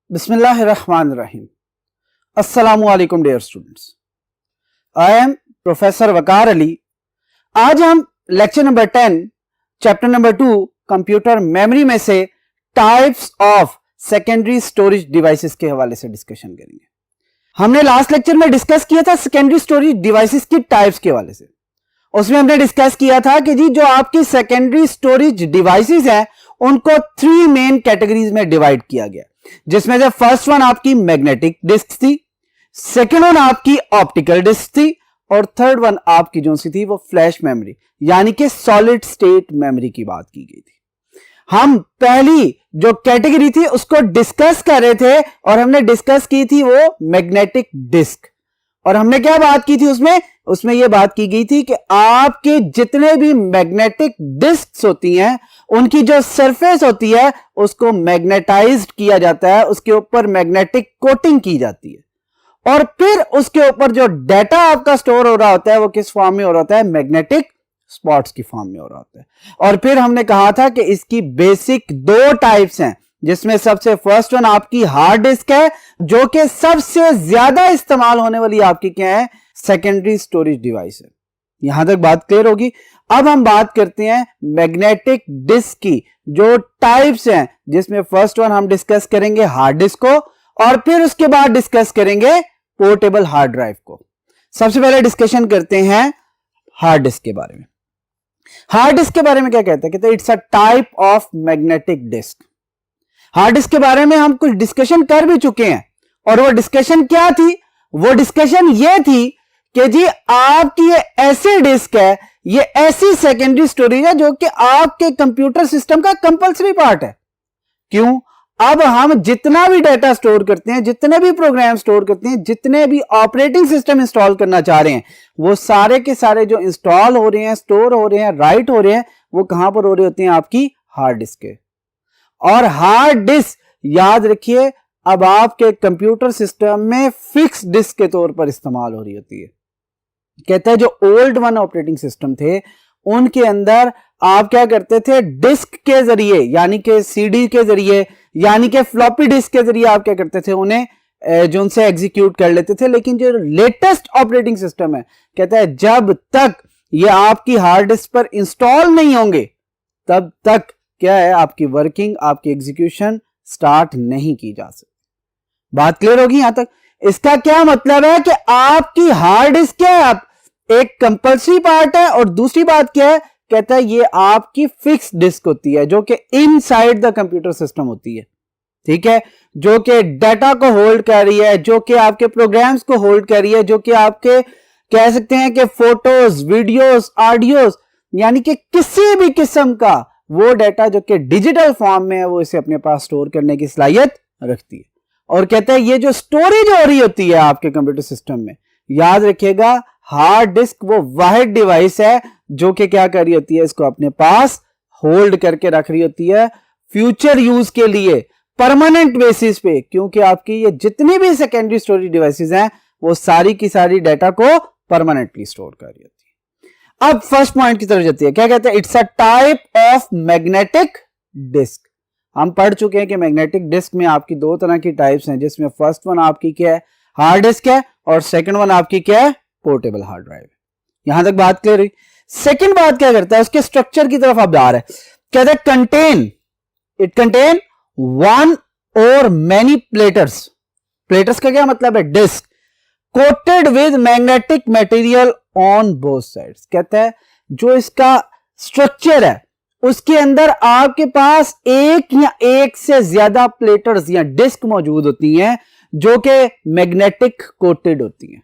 बिस्मिल्लाहिर्रहमानिर्रहीम। अस्सलामुअलैकुम dear students, I am professor Waqar Ali. आज हम lecture number 10 chapter number 2 computer memory में से types of secondary storage devices के हवाले से डिस्कशन करेंगे। हमने लास्ट लेक्चर में डिस्कस किया था सेकेंडरी स्टोरेज डिवाइसेस की टाइप्स के हवाले से। उसमें हमने डिस्कस किया था कि जी जो आपकी सेकेंडरी स्टोरेज डिवाइसेस हैं उनको 3 मेन कैटेगरीज में डिवाइड किया गया, जिसमें से फर्स्ट वन आपकी मैग्नेटिक डिस्क थी, सेकंड वन आपकी ऑप्टिकल डिस्क थी और थर्ड वन आपकी जो सी थी वो फ्लैश मेमोरी यानी कि सॉलिड स्टेट मेमोरी की बात की गई थी। हम पहली जो कैटेगरी थी उसको डिस्कस कर रहे थे और हमने डिस्कस की थी वो मैग्नेटिक डिस्क। और हमने क्या बात की थी उसमें यह बात की गई थी कि आपके जितने भी मैग्नेटिक डिस्क्स होती हैं उनकी जो सरफेस होती है उसको मैग्नेटाइज्ड किया जाता है, उसके ऊपर मैग्नेटिक कोटिंग की जाती है और फिर उसके ऊपर जो डाटा आपका स्टोर हो रहा होता है वो किस फॉर्म में हो रहा होता है, मैग्नेटिक स्पॉट्स की फॉर्म में हो रहा होता है। और फिर हमने कहा था कि इसकी बेसिक 2 टाइप्स हैं, जिसमें सबसे फर्स्ट वन आपकी हार्ड डिस्क है जो कि सबसे ज्यादा इस्तेमाल होने वाली आपकी क्या है, सेकेंडरी स्टोरेज डिवाइस है। यहां तक बात क्लियर होगी। अब हम बात करते हैं मैग्नेटिक डिस्क की जो टाइप्स हैं, जिसमें फर्स्ट वन हम डिस्कस करेंगे हार्ड डिस्क को और फिर उसके बाद डिस्कस करेंगे पोर्टेबल हार्ड ड्राइव को। सबसे पहले डिस्कशन करते हैं हार्ड डिस्क के बारे में। हार्ड डिस्क के बारे में क्या कहते हैं it's a type of magnetic disk. Hard disk के बारे में हम कुछ डिस्कशन कर भी चुके हैं और वो डिस्कशन क्या थी, वो डिस्कशन ये थी कि जी आपकी ये ऐसी डिस्क है, ये ऐसी सेकेंडरी स्टोरेज है जो कि आपके कंप्यूटर सिस्टम का कंपल्सरी पार्ट है। क्यों? अब हम जितना भी डाटा स्टोर करते हैं, जितने भी प्रोग्राम स्टोर करते हैं, जितने भी ऑपरेटिंग सिस्टम इंस्टॉल करना चाह रहे हैं, वो सारे के सारे जो इंस्टॉल हो रहे हैं, स्टोर हो रहे हैं, राइट हो रहे हैं, वो कहां पर हो रहे होते हैं, आपकी हार्ड डिस्क के। और हार्ड डिस्क याद रखिए अब आपके कंप्यूटर सिस्टम में फिक्स डिस्क के तौर पर इस्तेमाल हो रही होती है। कहते हैं जो ओल्ड वन ऑपरेटिंग सिस्टम थे उनके अंदर आप क्या करते थे, डिस्क के जरिए यानी कि सीडी के जरिए यानी कि फ्लॉपी डिस्क के जरिए आप क्या करते थे, उन्हें जो उनसे एग्जीक्यूट कर लेते थे। लेकिन जो लेटेस्ट ऑपरेटिंग सिस्टम है कहता है जब तक ये आपकी हार्ड डिस्क पर इंस्टॉल नहीं होंगे तब तक क्या है, आपकी वर्किंग, आपकी एग्जीक्यूशन स्टार्ट नहीं की जा सकती। बात क्लियर होगी यहां तक? इसका क्या मतलब है कि आपकी हार्ड डिस्क क्या है, आप एक कंपल्सरी पार्ट है और दूसरी बात क्या है, कहता है ये आपकी फिक्स डिस्क होती है जो कि इनसाइड द कंप्यूटर सिस्टम होती है। ठीक है, जो कि डाटा को होल्ड कर रही है, जो कि आपके प्रोग्राम्स को होल्ड कर रही है, जो कि आपके कह सकते हैं कि फोटोज, वीडियोस, ऑडियोस यानी कि किसी भी किस्म का वो डाटा जो कि डिजिटल फॉर्म में है वो इसे अपने पास स्टोर करने की सलाहियत रखती है। और कहते हैं ये जो स्टोरेज हो रही होती है आपके कंप्यूटर सिस्टम में, याद रखिएगा हार्ड डिस्क वो वाहिद डिवाइस है जो कि क्या कर रही होती है, इसको अपने पास होल्ड करके रख रही होती है फ्यूचर यूज के लिए, परमानेंट बेसिस पे। क्योंकि आपकी ये जितनी भी सेकेंडरी स्टोरेज डिवाइसेस हैं वो सारी की सारी डाटा को परमानेंटली स्टोर कर रही होती है। अब फर्स्ट पॉइंट की तरफ जाती है, क्या कहते हैं, it's a type of magnetic disk. हम पढ़ चुके हैं कि मैग्नेटिक डिस्क में आपकी 2 तरह की टाइप्स हैं, जिसमें फर्स्ट वन आपकी क्या है, हार्ड डिस्क है और सेकंड वन आपकी क्या है, पोर्टेबल हार्ड ड्राइव। यहां तक बात क्लियर हुई। सेकंड बात क्या करता है, उसके स्ट्रक्चर की तरफ आप जा रहे हैं। कहते हैं इट कंटेन वन और मेनी प्लेटर्स। प्लेटर्स का क्या मतलब है, disk coated with magnetic material on both sides. कहता है जो इसका स्ट्रक्चर है उसके अंदर आपके पास एक या एक से ज्यादा प्लेटर्स या डिस्क मौजूद होती हैं जो कि मैग्नेटिक कोटेड होती हैं,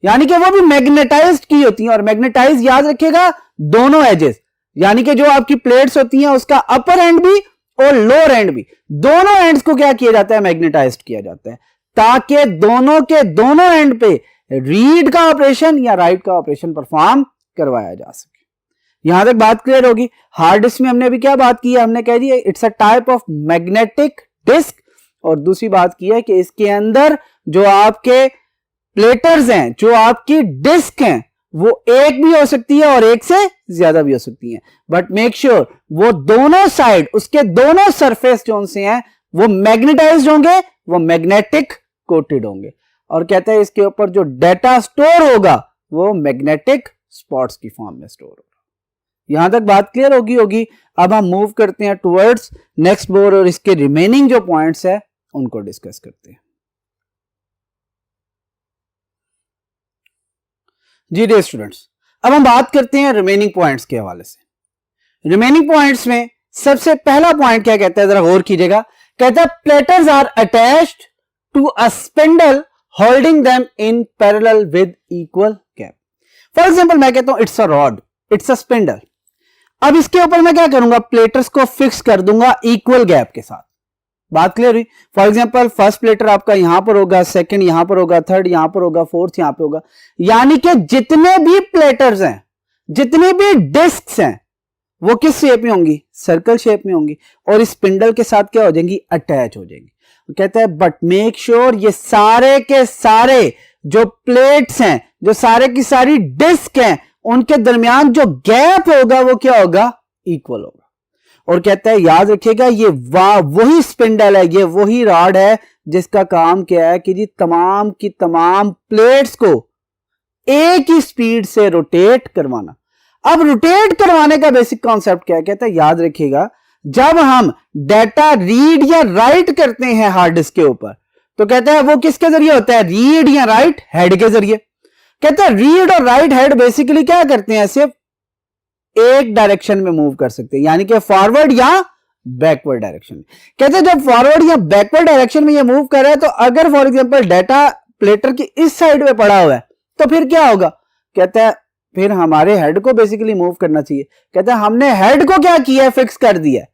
यानी कि वो भी मैग्नेटाइज्ड की होती हैं। और मैग्नेटाइज याद रखिएगा दोनों एजेस, यानी कि जो आपकी प्लेट्स होती हैं उसका अपर एंड भी और लोअर एंड भी, दोनों एंड्स को क्या किया जाता है, मैग्नेटाइज्ड किया जाता है, ताकि दोनों के दोनों एंड पे रीड का ऑपरेशन या राइट का ऑपरेशन परफॉर्म करवाया जा सके। यहां तक बात क्लियर होगी। हार्ड डिस्क में हमने अभी क्या बात की है, हमने कह दिया it's a type of magnetic disk. और दूसरी बात की है कि इसके अंदर जो आपके प्लेटर्स हैं, जो आपकी डिस्क हैं, वो एक भी हो सकती है और एक से ज्यादा भी हो सकती है, बट मेक श्योर वो दोनों साइड, उसके दोनों सरफेस जो से हैं वो मैग्नेटाइज्ड होंगे वो मैग्नेटिक कोटेड होंगे, और कहता है इसके ऊपर जो डाटा स्टोर होगा वो मैग्नेटिक स्पॉट्स की फॉर्म में स्टोर होगा। यहां तक बात क्लियर होगी। अब हम मूव करते हैं टुवर्ड्स नेक्स्ट बोर्ड और इसके रिमेनिंग जो पॉइंट्स है उनको डिस्कस करते हैं। जी डियर स्टूडेंट्स, अब हम बात करते हैं रिमेनिंग पॉइंट्स के हवाले से। रिमेनिंग पॉइंट्स में सबसे पहला पॉइंट क्या कहता है, जरा गौर कीजिएगा। कहता है platters are attached to a spindle holding them in parallel with equal gap. For example मैं कहता हूं it's a rod, it's a spindle. अब इसके ऊपर मैं क्या करूंगा, प्लेटर्स को फिक्स कर दूंगा इक्वल गैप के साथ। बात क्लियर हुई। फॉर एग्जांपल फर्स्ट प्लेटर आपका यहां पर होगा, सेकंड यहां पर होगा, थर्ड यहां पर होगा, फोर्थ यहां पे होगा। यानी कि जितने भी प्लेटर्स हैं, जितने भी डिस्क्स हैं, वो किस शेप में होंगी, सर्कल शेप में होंगी, और इस स्पिंडल के साथ क्या हो जाएंगी, अटैच हो जाएंगी। कहता है बट मेक श्योर ये सारे के सारे जो प्लेट्स हैं, जो सारे की सारी डिस्क हैं, उनके दरमियान जो गैप होगा वो क्या होगा, इक्वल होगा। और कहता है याद रखिएगा ये वही स्पिंडल है, ये वही रॉड है जिसका काम क्या है कि जी तमाम की तमाम प्लेट्स को एक ही स्पीड से रोटेट करवाना। अब रोटेट करवाने का बेसिक कॉन्सेप्ट क्या है, कहता है याद रखिएगा जब हम डाटा रीड या राइट करते हैं हार्ड डिस्क के ऊपर, तो कहता है वो किसके जरिए होता है, रीड या राइट हेड के जरिए। कहता है रीड और राइट हेड बेसिकली क्या करते हैं, सिर्फ एक डायरेक्शन में मूव कर सकते हैं, यानी कि फॉरवर्ड या बैकवर्ड डायरेक्शन में। कहते हैं जब फॉरवर्ड या बैकवर्ड डायरेक्शन में ये मूव कर रहा है, तो अगर फॉर एग्जांपल डाटा प्लेटर की इस साइड में पड़ा हुआ है तो फिर क्या होगा, कहता है फिर हमारे हेड को बेसिकली मूव करना चाहिए। कहता है हमने हेड को क्या किया है, फिक्स कर दिया है,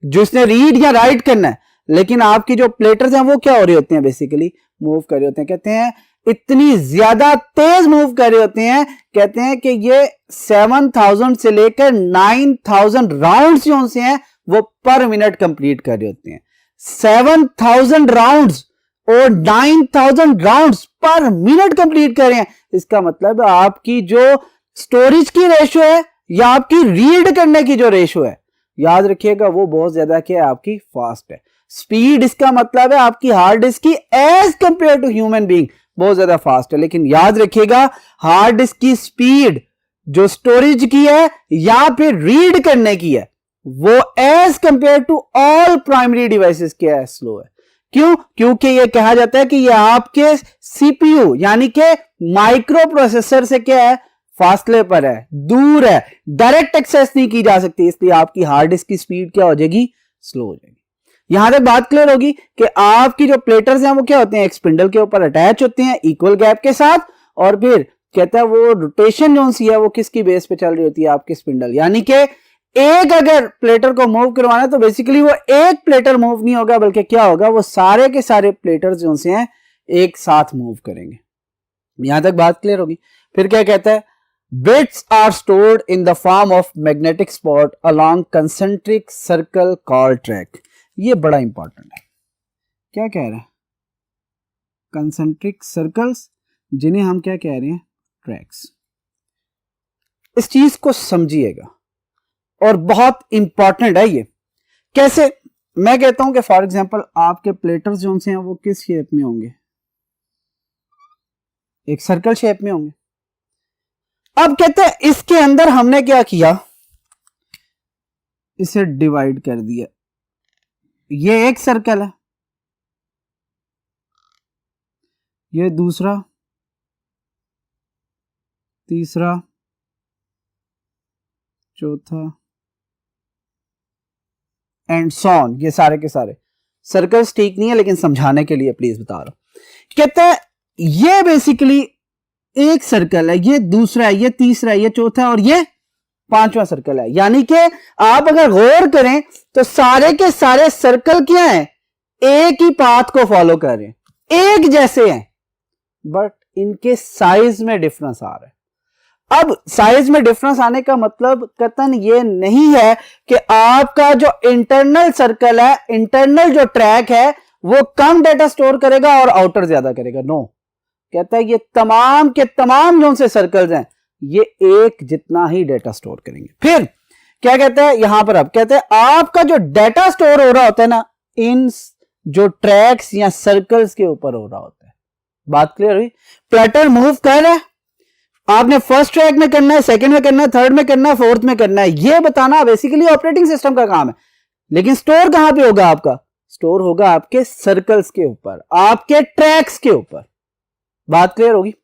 जिसने रीड या राइट करना है, लेकिन आपकी जो प्लेटर्स हैं वो क्या हो रहे होते हैं, बेसिकली मूव कर रहे होते हैं। कहते हैं इतनी ज्यादा तेज मूव कर रहे होते हैं, कहते हैं कि ये 7000 से लेकर 9000 राउंड्स जो से हैं वो पर मिनट कंप्लीट कर रहे होते हैं। 7000 राउंड्स और 9000 राउंड्स पर मिनट कंप्लीट कर रहे हैं। इसका मतलब आपकी जो स्टोरेज की रेशो है या आपकी रीड करने की जो रेशो है, याद रखिएगा वो बहुत ज्यादा क्या है, आपकी फास्ट है। स्पीड इसका मतलब है आपकी हार्ड डिस्क की as compare to human being बहुत ज्यादा फास्ट है। लेकिन याद रखिएगा हार्ड डिस्क की स्पीड जो स्टोरेज की है या फिर रीड करने की है, वो as compare to all primary devices क्या है, स्लो है। क्यों? क्योंकि ये कहा जाता है कि ये आपके सीपीयू यानी कि माइक्रो प्रोसेसर से क्या है, फासले पर है, दूर है, डायरेक्ट एक्सेस नहीं की जा सकती, इसलिए आपकी हार्ड डिस्क की स्पीड क्या हो जाएगी, स्लो हो जाएगी। यहां तक बात क्लियर होगी कि आपकी जो प्लेटर्स हैं वो क्या होते हैं, एक स्पिंडल के ऊपर अटैच होते हैं इक्वल गैप के साथ, और फिर कहता है वो रोटेशन जो सी है वो किसकी बेस पे चल रही होती है, आपकी स्पिंडल। यानी कि एक अगर प्लेटर को मूव करवाना है तो बेसिकली वो एक प्लेटर मूव नहीं होगा, बल्कि क्या होगा, वो सारे के सारे प्लेटर्स जो से हैं एक साथ मूव करेंगे। यहां तक बात क्लियर होगी। फिर क्या कहता है, bits are stored in the form of magnetic spot along concentric circle called track. ये बड़ा इंपॉर्टेंट है। क्या कह रहा है, कंसेंट्रिक सर्कल्स जिन्हें हम क्या कह रहे हैं, ट्रैक्स। इस चीज को समझिएगा और बहुत इंपॉर्टेंट है ये। कैसे? मैं कहता हूं कि फॉर एग्जांपल आपके प्लेटर्स जो से हैं वो किस शेप में होंगे, एक सर्कल शेप में होंगे। अब कहते हैं इसके अंदर हमने क्या किया, इसे डिवाइड कर दिया। ये एक सर्कल है, ये दूसरा, तीसरा, चौथा एंड सो ऑन। ये सारे के सारे सर्कल्स ठीक नहीं है, लेकिन समझाने के लिए प्लीज बता रहा हूं। कहते हैं ये बेसिकली एक सर्कल है, ये दूसरा है, ये तीसरा है, ये चौथा है, और ये पांचवा सर्कल है। यानी कि आप अगर गौर करें तो सारे के सारे सर्कल क्या हैं, एक ही पाथ को फॉलो कर रहे हैं, एक जैसे हैं, बट इनके साइज में डिफरेंस आ रहा है। अब साइज में डिफरेंस आने का मतलब कतन ये नहीं है कि आपका जो इंटरनल सर्कल है, इंटरनल जो ट्रैक है, वो कम डेटा स्टोर करेगा और आउटर ज्यादा करेगा। नो, कहता है ये तमाम के तमाम जो से सर्कल्स हैं ये एक जितना ही डेटा स्टोर करेंगे। फिर क्या कहता है यहां पर, अब कहते हैं आपका जो डेटा स्टोर हो रहा होता है ना इन जो ट्रैक्स या सर्कल्स के ऊपर हो रहा होता है। बात क्लियर हुई? प्लेटर मूव कर रहा है, आपने फर्स्ट ट्रैक में करना है, सेकंड में करना है, थर्ड में करना है, फोर्थ में करना है, यह बताना बेसिकली ऑपरेटिंग सिस्टम का काम है। लेकिन स्टोर कहां पे होगा आपका? स्टोर होगा आपके सर्कल्स के ऊपर, आपके ट्रैक्स के ऊपर। बात क्लियर होगी?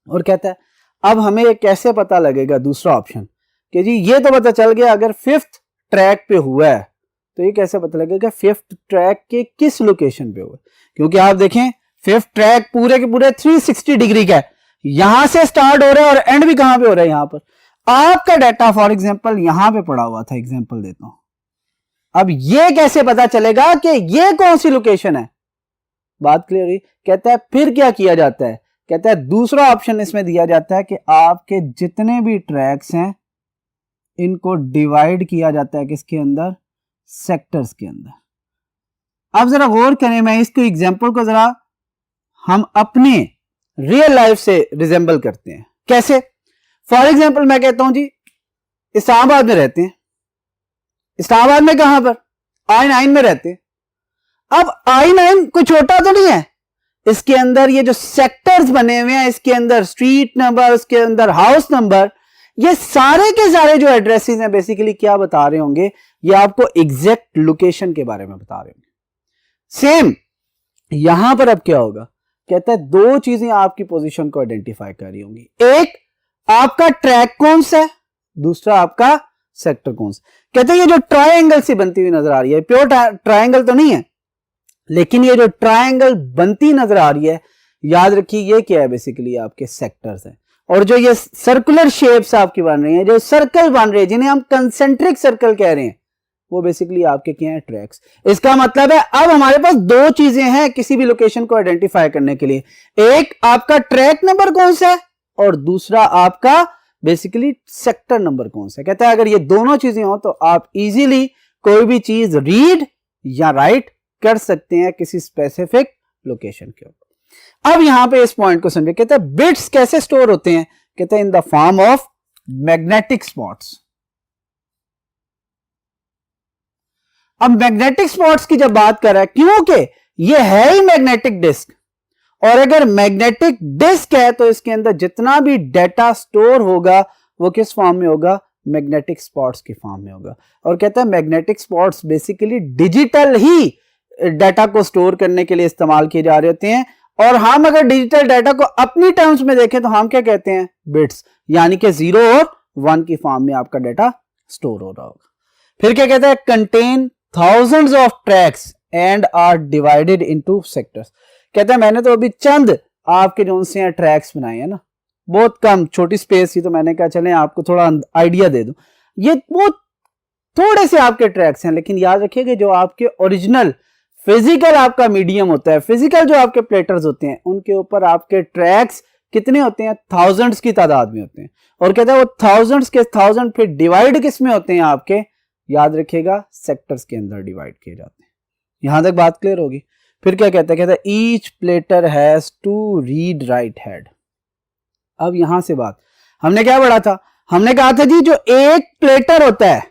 और कहता है अब हमें ये कैसे पता लगेगा, दूसरा ऑप्शन कि जी ये तो पता चल गया अगर फिफ्थ ट्रैक पे हुआ है तो ये कैसे पता लगेगा फिफ्थ ट्रैक के किस लोकेशन पे हुआ है? क्योंकि आप देखें फिफ्थ ट्रैक पूरे के पूरे 360 डिग्री का है, यहां से स्टार्ट हो रहा है और एंड भी कहां पे हो रहा है? यहां पर। आपका डाटा फॉर एग्जांपल यहां पे पड़ा हुआ था, एग्जांपल देता हूं। अब ये कैसे पता चलेगा कि ये कौन सी लोकेशन है? बात क्लियर हुई? कहता है फिर क्या किया जाता है? कहता है दूसरा ऑप्शन इसमें दिया जाता है कि आपके जितने भी ट्रैक्स हैं इनको डिवाइड किया जाता है किसके अंदर? सेक्टर्स के अंदर। अब जरा गौर करें, मैं इसको एग्जांपल को जरा हम अपने रियल लाइफ से रिजेंबल करते हैं। कैसे? फॉर एग्जांपल मैं कहता हूं जी इस्लामाबाद में रहते हैं। इस्लामाबाद में कहां पर? I9 में रहते हैं। अब I9 कोई छोटा तो नहीं है, इसके अंदर ये जो सेक्टर्स बने हुए हैं, इसके अंदर स्ट्रीट नंबर, इसके अंदर हाउस नंबर, ये सारे के सारे जो एड्रेसेस हैं बेसिकली क्या बता रहे होंगे? ये आपको एग्जैक्ट लोकेशन के बारे में बता रहे होंगे। सेम यहां पर अब क्या होगा? कहता है दो चीजें आपकी पोजीशन को आइडेंटिफाई कर रही होंगी, एक आपका ट्रैक कौन सा है, दूसरा आपका सेक्टर कौन सा। कहते हैं ये जो ट्रायंगल से बनती हुई नजर आ रही है, प्योर ट्रायंगल तो नहीं है, लेकिन ये जो ट्रायंगल बनती नजर आ रही है, याद रखिए ये क्या है? बेसिकली आपके सेक्टर्स हैं। और जो ये सर्कुलर शेप्स आपकी बन रही हैं, जो सर्कल बन रहे हैं जिन्हें हम कंसेंट्रिक सर्कल कह रहे हैं, वो बेसिकली आपके क्या है? ट्रैक्स। इसका मतलब है अब हमारे पास दो चीजें हैं किसी भी लोकेशन को आइडेंटिफाई करने के लिए, एक आपका ट्रैक नंबर कौन सा है और दूसरा आपका बेसिकली सेक्टर नंबर कौन सा है। कहता है अगर ये दोनों चीजें हो तो आप इजीली कोई भी चीज रीड या राइट कर सकते हैं किसी स्पेसिफिक लोकेशन के ऊपर। अब यहां पे इस पॉइंट को समझे। कहता है बिट्स कैसे स्टोर होते हैं? कहता है इन the form of magnetic spots. अब मैग्नेटिक स्पॉट्स की जब बात कर रहा है, क्योंकि ये है ही मैग्नेटिक डिस्क, और अगर मैग्नेटिक डिस्क है तो इसके अंदर जितना भी डाटा स्टोर होगा वो किस फॉर्म में होगा? मैग्नेटिक स्पॉट्स की फॉर्म में होगा। और कहता है मैग्नेटिक स्पॉट्स बेसिकली डिजिटल ही डाटा को स्टोर करने के लिए इस्तेमाल किए जा रहे होते हैं, और हम अगर डिजिटल डाटा को अपनी टर्म्स में देखें तो हम क्या कहते हैं? बिट्स, यानी कि 0 और 1 की फॉर्म में आपका डाटा स्टोर हो रहा होगा। फिर क्या कहता है? Contain thousands of tracks and are divided into sectors. कहता है मैंने तो अभी चंद आपके जो से ट्रैक्स बनाए हैं ना, बहुत कम, छोटी स्पेस थी तो मैंने कहा चलें आपको थोड़ा आइडिया दे दूं। ये बहुत थोड़े से आपके ट्रैक्स हैं, लेकिन याद रखिएगा जो आपके ओरिजिनल फिजिकल आपका मीडियम होता है, फिजिकल जो आपके प्लेटर्स होते हैं, उनके ऊपर आपके ट्रैक्स कितने होते हैं? थाउजेंड्स की तादाद में होते हैं। और कहता है वो थाउजेंड्स के थाउजेंड फिर डिवाइड किस में होते हैं? आपके याद रखिएगा सेक्टर्स के अंदर डिवाइड किए जाते हैं। यहां तक बात क्लियर होगी? फिर क्या कहता है? कहता है each platter has two read write head. अब यहां से बात हमने क्या पढ़ा था? हमने कहा था जी जो एक प्लेटर होता है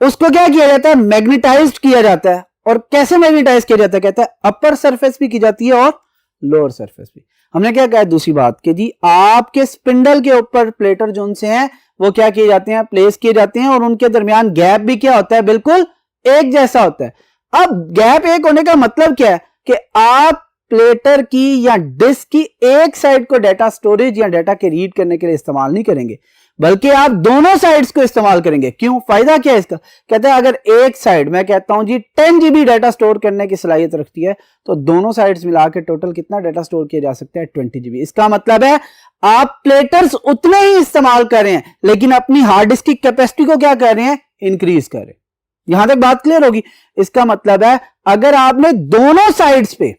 उसको क्या किया जाता है? मैग्नेटाइज्ड किया जाता है। और कैसे मैग्नेटाइज किया जाता है? कहता है अपर सरफेस भी की जाती है और लोअर सरफेस भी। हमने क्या कहा? दूसरी बात कि जी आपके स्पिंडल के ऊपर प्लेटर जो उनसे हैं वो क्या किए जाते हैं? प्लेस किए जाते हैं, और उनके दरमियान गैप भी क्या होता है? बिल्कुल एक जैसा होता है। अब गैप एक होने का मतलब क्या है? कि आप प्लेटर की या डिस्क की एक साइड को डाटा स्टोरेज या डाटा के रीड करने के लिए इस्तेमाल नहीं करेंगे, बल्कि आप दोनों साइड्स को इस्तेमाल करेंगे। क्यों? फायदा क्या है इसका? कहते हैं अगर एक साइड मैं कहता हूं जी 10 GB डाटा स्टोर करने की सलाहियत रखती है, तो दोनों साइड्स मिला के टोटल कितना डाटा स्टोर किया जा सकता है? 20 GB। इसका मतलब है आप प्लेटर्स उतने ही इस्तेमाल कर रहे हैं, लेकिन अपनी हार्ड डिस्क की कैपेसिटी को क्या कर रहे हैं? इंक्रीज कर रहे हैं। यहां तक बात क्लियर होगी? इसका मतलब है अगर आपने दोनों साइड्स पे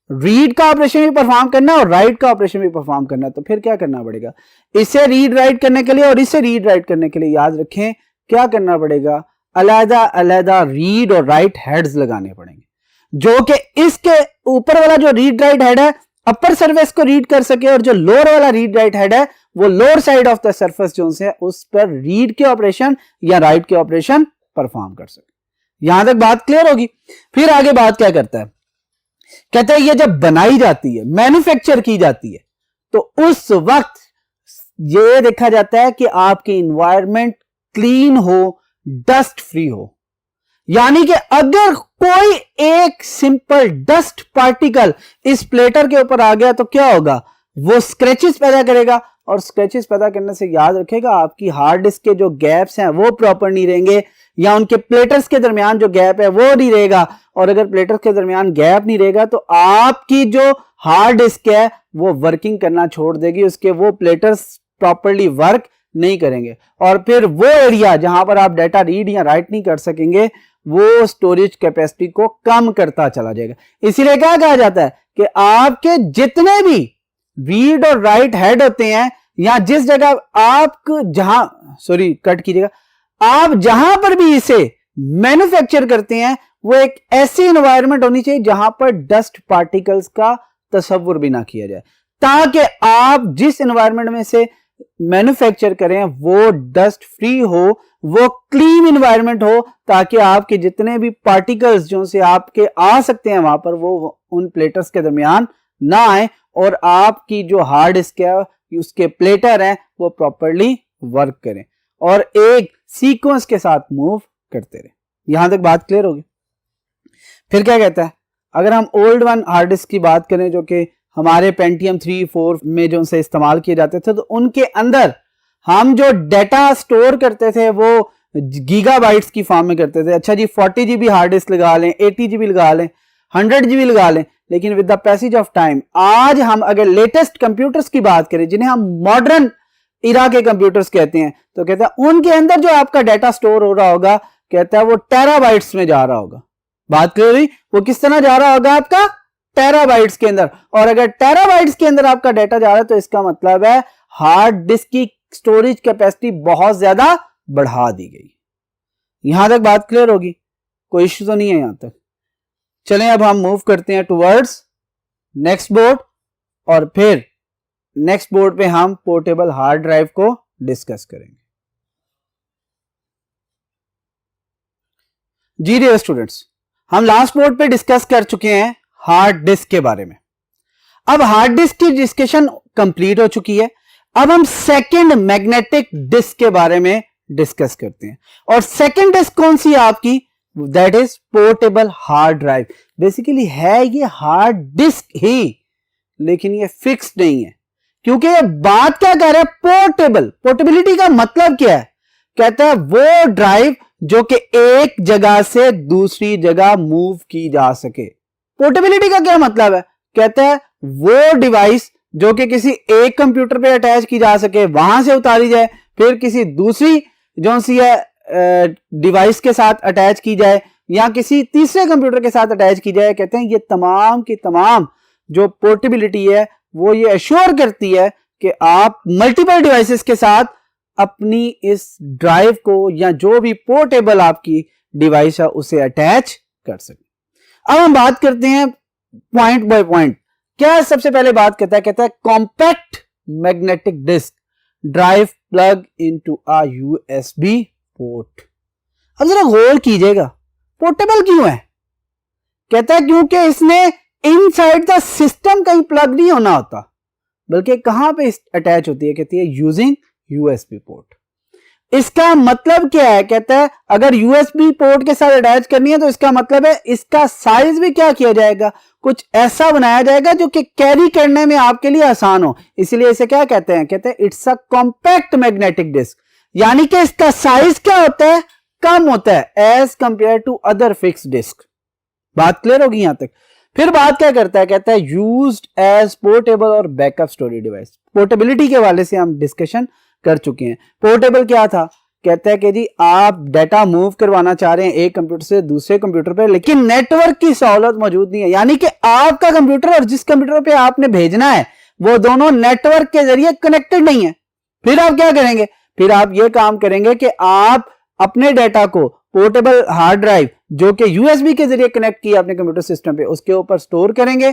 रीड का ऑपरेशन भी परफॉर्म करना है और राइट का ऑपरेशन भी परफॉर्म करना है, तो फिर क्या करना पड़ेगा? इसे रीड राइट करने के लिए और इसे रीड राइट करने के लिए याद रखें क्या करना पड़ेगा? अलग अलग रीड और राइट हेड्स लगाने पड़ेंगे, जो कि इसके ऊपर वाला जो रीड राइट हेड है अपर सरफेस को रीड कर सके, और जो लोअर वाला रीड राइट हेड है वो lower side of the surface जो है उस पर रीड के ऑपरेशन या राइट के ऑपरेशन परफॉर्म कर सके। यहां तक बात क्लियर होगी। फिर आगे बात क्या करता है, कहता है ये जब बनाई जाती है, मैन्युफैक्चर की जाती है, तो उस वक्त ये देखा जाता है कि आपकी इंवायरमेंट क्लीन हो, डस्ट फ्री हो। यानी कि अगर कोई एक सिंपल डस्ट पार्टिकल इस प्लेटर के ऊपर आ गया तो क्या होगा, वो स्क्रैचेस पैदा करेगा, और स्क्रैचेस पैदा करने से याद रखेगा आपकी हार्ड डिस्क के जो गैप्स हैं वो प्रॉपर नहीं रहेंगे, या उनके प्लेटर्स के दरमियान जो गैप है वो नहीं रहेगा। और अगर प्लेटर्स के दरमियान गैप नहीं रहेगा तो आपकी जो हार्ड डिस्क है वो वर्किंग करना छोड़ देगी, उसके वो प्लेटर्स प्रॉपरली वर्क नहीं करेंगे, और फिर वो एरिया जहां पर आप डाटा रीड या राइट नहीं कर सकेंगे वो स्टोरेज कैपेसिटी को कम करता चला जाएगा। इसीलिए क्या कहा जाता है कि आपके जितने भी रीड और राइट हेड होते हैं, या जिस जगह आप कट कीजिएगा, आप जहां पर भी इसे मैन्युफैक्चर करते हैं वो एक ऐसी एनवायरनमेंट होनी चाहिए जहां पर डस्ट पार्टिकल्स का तस्वुर भी ना किया जाए, ताकि आप जिस एनवायरनमेंट में से मैन्युफैक्चर करें वो डस्ट फ्री हो, वो क्लीन एनवायरनमेंट हो, ताकि आपके जितने भी पार्टिकल्स जो से आपके आ सकते हैं वहां पर वो उन प्लेटर्स के दरमियान ना आए, और आपकी जो हार्ड डिस्क है उसके प्लेटर हैं वो प्रॉपरली वर्क करें और एक सीक्वेंस के साथ मूव करते रहे। यहां तक बात क्लियर होगी। फिर क्या कहता है, अगर हम ओल्ड वन हार्ड डिस्क की बात करें जो कि हमारे पेंटियम 3-4 में जो उनसे इस्तेमाल किए जाते थे, तो उनके अंदर हम जो डाटा स्टोर करते थे वो गीगाबाइट्स की फॉर्म में करते थे। अच्छा जी 40 GB हार्ड डिस्क लगा लें, 80 GB लगा लें, 100 GB लगा लें, लेकिन with the passage of time आज हम अगर लेटेस्ट कंप्यूटर्स की बात करें जिन्हें हम मॉडर्न इरा के कंप्यूटर्स कहते हैं, तो कहता है उनके अंदर जो आपका डाटा स्टोर हो रहा होगा, कहता है वो टेराबाइट्स में जा रहा होगा। बात क्लियर हुई, वो किस तरह जा रहा होगा आपका टेराबाइट्स के अंदर। और अगर टेराबाइट्स के अंदर आपका डाटा जा रहा है तो इसका मतलब है हार्ड डिस्क की स्टोरेज कैपेसिटी बहुत ज्यादा बढ़ा दी गई। यहां तक बात क्लियर होगी, कोई इश्यू तो नहीं है यहां तक। चलें अब हम मूव करते हैं टुवर्ड्स नेक्स्ट बोर्ड, और फिर नेक्स्ट बोर्ड पे हम पोर्टेबल हार्ड ड्राइव को डिस्कस करेंगे। जी डियर स्टूडेंट्स, हम लास्ट बोर्ड पे डिस्कस कर चुके हैं हार्ड डिस्क के बारे में। अब हार्ड डिस्क की डिस्कशन कंप्लीट हो चुकी है। अब हम सेकंड मैग्नेटिक डिस्क के बारे में डिस्कस करते हैं, और सेकंड डिस्क कौन सी है आपकी, that is portable hard drive. Basically है ये हार्ड डिस्क ही, लेकिन ये फिक्स नहीं है, क्योंकि ये बात क्या कर रहा है, पोर्टेबल। पोर्टेबिलिटी का मतलब क्या है, कहता है वो ड्राइव जो कि एक जगह से दूसरी जगह मूव की जा सके। पोर्टेबिलिटी का क्या मतलब है, कहता है वो डिवाइस जो कि किसी एक कंप्यूटर पे अटैच की जा सके, वहां से उतारी जाए, फिर किसी दूसरी जो सी है डिवाइस के साथ अटैच की जाए, या किसी तीसरे कंप्यूटर के साथ अटैच की जाए। कहते हैं ये तमाम की तमाम जो पोर्टेबिलिटी है वो ये एश्योर करती है कि आप मल्टीपल डिवाइसेस के साथ अपनी इस ड्राइव को या जो भी पोर्टेबल आपकी डिवाइस है उसे अटैच कर सके। अब हम बात करते हैं पॉइंट बाय पॉइंट। क्या सबसे पहले बात करता है, कहता है compact magnetic disk drive plug into a USB port. अब जरा गौर कीजिएगा, पोर्टेबल क्यों है, कहता है क्योंकि इसने इनसाइड द सिस्टम कहीं प्लग नहीं होना होता, बल्कि कहां पे अटैच होती है, कहती है यूजिंग यूएसबी पोर्ट। इसका मतलब क्या है, कहता है अगर यूएसबी पोर्ट के साथ अटैच करनी है तो इसका मतलब है इसका साइज भी क्या किया जाएगा, कुछ ऐसा बनाया जाएगा जो कि कैरी करने में आपके लिए आसान हो। इसलिए इसे क्या कहते हैं, कहते हैं it's a compact magnetic disk, यानी कि इसका साइज क्या होता है, कम होता है as compare to other fix disk. बात क्लियर होगी यहां तक। फिर बात क्या करता है, कहता है यूज्ड एज पोर्टेबल और बैकअप स्टोरेज डिवाइस। पोर्टेबिलिटी के वाले से हम डिस्कशन कर चुके हैं। पोर्टेबल क्या था, कहता है कि जी आप डाटा मूव करवाना चाह रहे हैं एक कंप्यूटर से दूसरे कंप्यूटर पे, लेकिन नेटवर्क की सहूलत मौजूद नहीं है, यानी कि आपका कंप्यूटर और जिस कंप्यूटर पे आपने भेजना है वो दोनों नेटवर्क के जरिए कनेक्टेड नहीं है। फिर आप क्या करेंगे, फिर आप ये काम करेंगे कि आप अपने डाटा को पोर्टेबल हार्ड ड्राइव जो कि यूएसबी के जरिए कनेक्ट किया अपने कंप्यूटर सिस्टम पे, उसके ऊपर स्टोर करेंगे,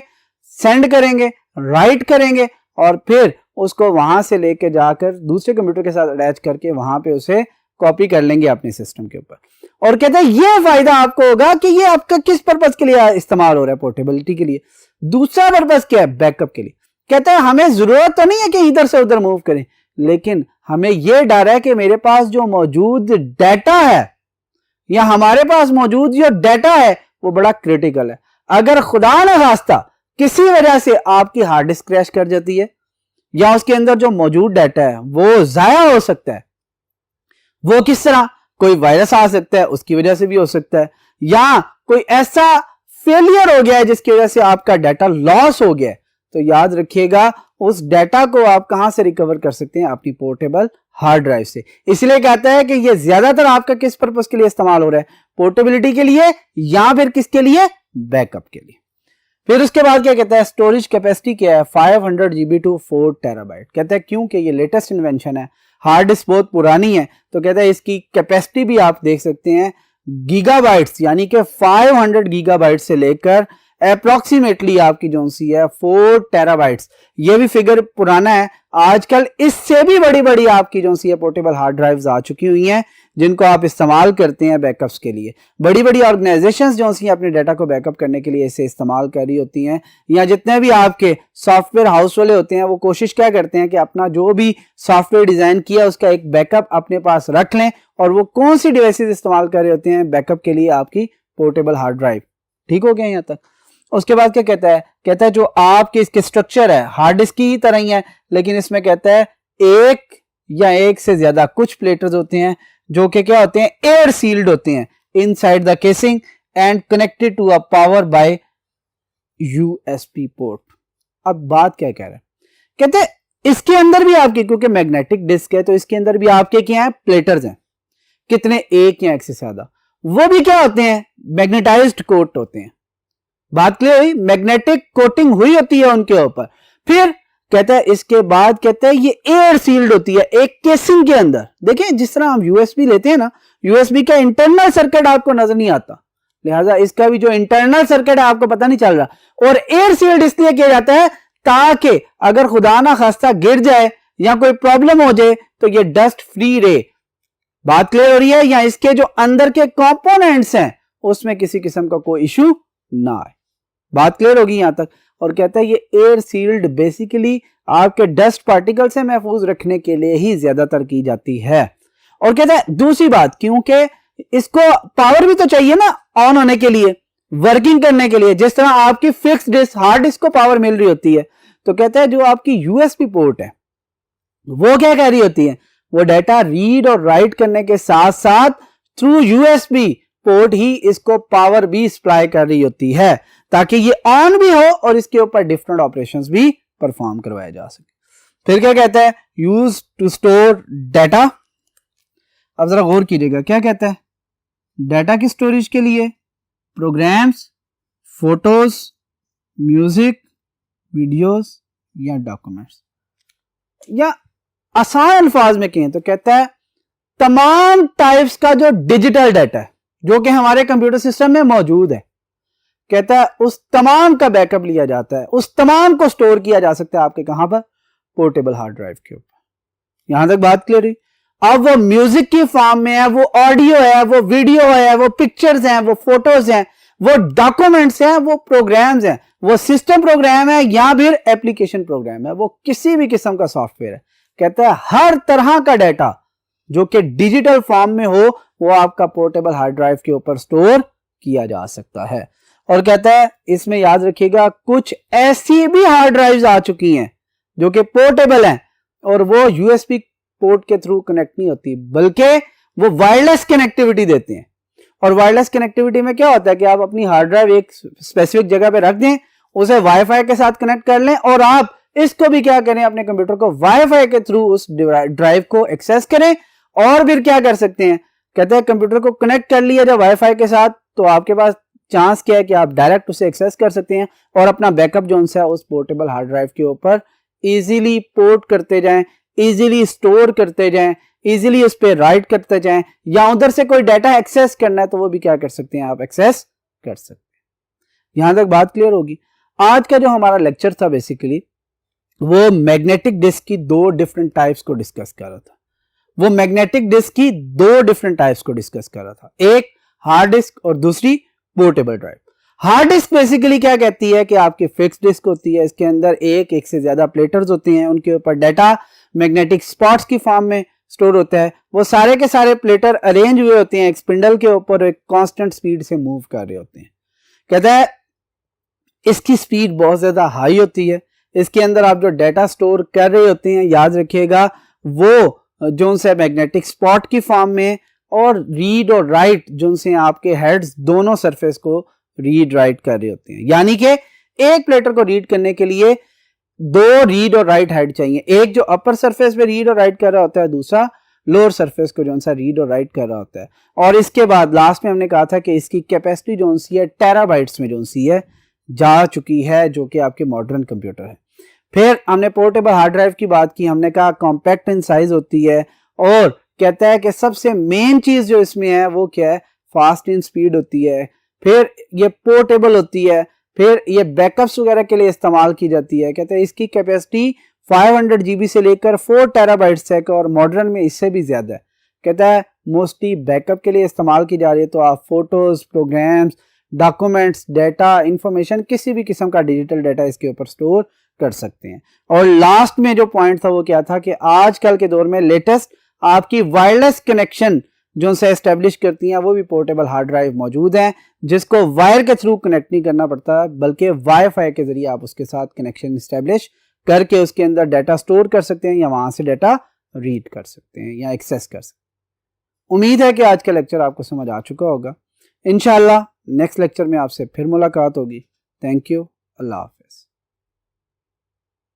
सेंड करेंगे, राइट करेंगे, और फिर उसको वहां से लेके जाकर दूसरे कंप्यूटर के साथ अटैच करके वहां पे उसे कॉपी कर लेंगे अपने सिस्टम के ऊपर। और कहते हैं ये फायदा आपको होगा कि ये आपका किस पर्पज के लिए इस्तेमाल हो रहा है, पोर्टेबिलिटी के लिए। दूसरा पर्पज क्या है, बैकअप के लिए। कहते हैं हमें जरूरत तो नहीं है कि इधर से उधर मूव करें, लेकिन हमें यह डर है कि मेरे पास जो मौजूद डाटा है या हमारे पास मौजूद जो डाटा है वो बड़ा क्रिटिकल है। अगर खुदा न खास्ता किसी वजह से आपकी हार्ड डिस्क क्रैश कर जाती है या उसके अंदर जो मौजूद डाटा है वो जाया हो सकता है, वो किस तरह, कोई वायरस आ सकता है उसकी वजह से भी हो सकता है, या कोई ऐसा फेलियर हो गया है जिसकी वजह से आपका डाटा लॉस हो गया है, तो याद रखिएगा उस डाटा को आप कहां से रिकवर कर सकते हैं, अपनी पोर्टेबल हार्ड ड्राइव से। इसलिए कहता है कि ये ज्यादातर आपका किस पर्पस के लिए इस्तेमाल हो रहा है, पोर्टेबिलिटी के लिए या फिर किसके लिए, बैकअप के लिए। फिर उसके बाद क्या कहता है, स्टोरेज कैपेसिटी क्या है, 500 GB टू 4 TB। कहता है क्योंकि ये लेटेस्ट इन्वेंशन है, हार्ड डिस्क बहुत पुरानी है, तो कहता है इसकी कैपेसिटी भी आप देख सकते हैं गीगाबाइट्स, यानी कि 500 गीगाबाइट से लेकर अप्रोक्सीमेटली आपकी जो सी है 4 TB। ये भी फिगर पुराना है, आजकल इससे भी बड़ी बड़ी आपकी जो सी है पोर्टेबल हार्ड ड्राइव्स आ चुकी हुई हैं जिनको आप इस्तेमाल करते हैं बैकअप्स के लिए। बड़ी बड़ी ऑर्गेनाइजेशंस जो सी अपने डाटा को बैकअप करने के लिए इसे इस्तेमाल कर रही होती हैं, या जितने भी आपके सॉफ्टवेयर हाउस वाले होते हैं वो कोशिश क्या करते हैं कि अपना जो भी सॉफ्टवेयर डिजाइन किया उसका एक बैकअप अपने पास रख लें, और वो कौन सी डिवाइसेस इस्तेमाल कर रहे होते हैं बैकअप के लिए, आपकी पोर्टेबल हार्ड ड्राइव। ठीक हो गया यहाँ तक। उसके बाद क्या कहता है, कहता है जो आपके इसके स्ट्रक्चर है हार्ड डिस्क की ही तरह ही है, लेकिन इसमें कहता है एक या एक से ज्यादा कुछ प्लेटर्स होते हैं जो कि क्या होते हैं, एयर सील्ड होते हैं inside the casing and connected to a power by USB port. अब बात क्या कह रहा है, कहते हैं इसके अंदर भी आपके, क्योंकि मैग्नेटिक डिस्क है तो इसके अंदर भी आपके क्या है, प्लेटर्स हैं, कितने, एक या एक से ज्यादा। वो भी क्या होते हैं, मैग्नेटाइज्ड कोट होते हैं। बात क्लियर हुई, मैग्नेटिक कोटिंग हुई होती है उनके ऊपर। फिर कहता है इसके बाद कहता है ये एयर सील्ड होती है एक केसिंग के अंदर। देखें जिस तरह हम यूएसबी लेते हैं ना, यूएसबी का इंटरनल सर्किट आपको नजर नहीं आता, लिहाजा इसका भी जो इंटरनल सर्किट है आपको पता नहीं चल रहा। और एयर सील्ड इसलिए किया जाता है ताकि अगर खुदा ना खास्ता गिर जाए या कोई प्रॉब्लम हो जाए तो ये डस्ट फ्री रहे। बात क्लियर हो रही है, या इसके जो अंदर के कंपोनेंट्स हैं उसमें किसी किस्म का कोई इशू ना आए। बात क्लियर होगी यहां तक। और कहता है ये एयर सील्ड बेसिकली आपके डस्ट पार्टिकल से महफूज रखने के लिए ही ज्यादातर की जाती है। और कहता है दूसरी बात, क्योंकि इसको पावर भी तो चाहिए ना ऑन होने के लिए, वर्किंग करने के लिए, जिस तरह आपकी फिक्स डिस्क हार्ड डिस्क को पावर मिल रही होती है, तो कहता है जो आपकी यूएसबी पोर्ट है वो क्या कह रही होती है, वो डाटा रीड और राइट करने के साथ साथ थ्रू यूएसबी पोर्ट ही इसको पावर भी सप्लाई कर रही होती है ताकि ये ऑन भी हो और इसके ऊपर डिफरेंट ऑपरेशंस भी परफॉर्म करवाए जा सके। फिर क्या कहता है, यूज टू स्टोर डाटा। अब जरा गौर कीजिएगा क्या कहता है, डाटा की स्टोरेज के लिए प्रोग्राम्स, फोटोज, म्यूजिक, वीडियोस या डॉक्यूमेंट्स, या आसान अल्फाज में कहें तो कहता है तमाम टाइप्स का जो डिजिटल डाटा है जो कि हमारे कंप्यूटर सिस्टम में मौजूद है, कहता है उस तमाम का बैकअप लिया जाता है, उस तमाम को स्टोर किया जा सकता है आपके कहां पर, पोर्टेबल हार्ड ड्राइव के ऊपर। यहां तक बात क्लियर हुई। अब वो म्यूजिक की फॉर्म में है, वो ऑडियो है, वो वीडियो है, वो पिक्चर्स हैं, वो फोटोज हैं, वो डॉक्यूमेंट्स हैं, वो प्रोग्राम्स हैं, वो सिस्टम प्रोग्राम है या फिर एप्लीकेशन प्रोग्राम है, वो किसी भी किस्म का सॉफ्टवेयर है। कहता है हर तरह का डाटा जो कि डिजिटल फॉर्म में हो वो आपका पोर्टेबल हार्ड ड्राइव के ऊपर स्टोर किया जा सकता है। और कहता है इसमें याद रखिएगा कुछ ऐसी भी हार्ड ड्राइव्स आ चुकी हैं जो कि पोर्टेबल हैं और वो यूएसबी पोर्ट के थ्रू कनेक्ट नहीं होती, बल्कि वो वायरलेस कनेक्टिविटी देते हैं। और वायरलेस कनेक्टिविटी में क्या होता है कि आप अपनी हार्ड ड्राइव एक स्पेसिफिक जगह पे रख दें, उसे वाईफाई के साथ कनेक्ट कर लें और आप इसको भी क्या करें, अपने कंप्यूटर को वाईफाई के थ्रू उस ड्राइव को एक्सेस करें। और फिर क्या कर सकते हैं, कहते हैं कंप्यूटर को कनेक्ट कर लिया जब वाईफाई के साथ तो आपके पास चांस क्या है कि आप डायरेक्ट उसे एक्सेस कर सकते हैं और अपना बैकअप जो है उस पोर्टेबल हार्ड ड्राइव के ऊपर इजीली पोर्ट करते जाएं, इजीली स्टोर करते जाएं, इजीली उस पर राइट करते जाएं, या उधर से कोई डाटा एक्सेस करना है तो वो भी क्या कर सकते हैं, आप एक्सेस कर सकते हैं। यहां तक बात क्लियर होगी। आज का जो हमारा लेक्चर था बेसिकली वो मैग्नेटिक डिस्क की दो डिफरेंट टाइप्स को डिस्कस कर रहा था। वो मैग्नेटिक डिस्क की दो डिफरेंट टाइप्स को डिस्कस कर रहा था, एक हार्ड डिस्क और दूसरी portable drive. Hard disk basically क्या कहती है कि आपकी फिक्स डिस्क होती है, इसके अंदर एक से ज्यादा प्लेटर्स होती हैं, उनके ऊपर डाटा मैग्नेटिक स्पॉट्स की फॉर्म में स्टोर होता है। वो सारे के सारे प्लेटर अरेंज हुए होते हैं एक स्पिंडल के ऊपर, एक कांस्टेंट स्पीड से मूव कर रहे होते हैं। कहता है इसकी स्पीड बहुत ज्यादा हाई होती है, इसके अंदर आप जो डाटा स्टोर कर रहे होते हैं याद रखिएगा वो जो से मैग्नेटिक स्पॉट की फॉर्म में, और रीड और राइट जो से आपके हेड्स दोनों सरफेस को रीड राइट कर रहे होते हैं। यानी कि एक प्लेटर को रीड करने के लिए दो रीड और राइट हेड चाहिए, एक जो अपर सरफेस पे रीड और राइट कर रहा होता है, दूसरा लोअर सरफेस को जो सा रीड और राइट कर रहा होता है। और इसके बाद लास्ट में हमने कहा था कि इसकी कैपेसिटी जो सी है टेराबाइट्स में जो सी है जा चुकी है, जो कि आपके मॉडर्न कंप्यूटर है। फिर हमने पोर्टेबल हार्ड ड्राइव की बात की, हमने कहा कॉम्पैक्ट इन साइज होती है, और कहता है कि सबसे मेन चीज जो इसमें है वो क्या है, फास्ट इन स्पीड होती है, फिर ये पोर्टेबल होती है, फिर ये बैकअप्स वगैरह के लिए इस्तेमाल की जाती है। कहते हैं इसकी कैपेसिटी 500 GB से लेकर 4 टेराबाइट्स तक, और मॉडर्न में इससे भी ज्यादा है। कहता है मोस्टली बैकअप के लिए इस्तेमाल की जा रही है, तो आप photos, programs, documents, data, information, किसी भी किस्म का डिजिटल डाटा इसके ऊपर स्टोर कर सकते हैं। और लास्ट में जो पॉइंट था वो क्या था कि आजकल के दौर में लेटेस्ट आपकी वायरलेस कनेक्शन जो से एस्टेब्लिश करती हैं वो भी पोर्टेबल हार्ड ड्राइव मौजूद हैं, जिसको वायर के थ्रू कनेक्ट नहीं करना पड़ता, बल्कि वाईफाई के जरिए आप उसके साथ कनेक्शन एस्टेब्लिश करके उसके अंदर डाटा स्टोर कर सकते हैं, या वहां से डाटा रीड कर सकते हैं या एक्सेस कर सकते हैं। उम्मीद है कि आज का लेक्चर आपको समझ आ चुका होगा। इंशाल्लाह नेक्स्ट लेक्चर में आपसे फिर मुलाकात होगी। Thank you. अल्लाह हाफ़िज़।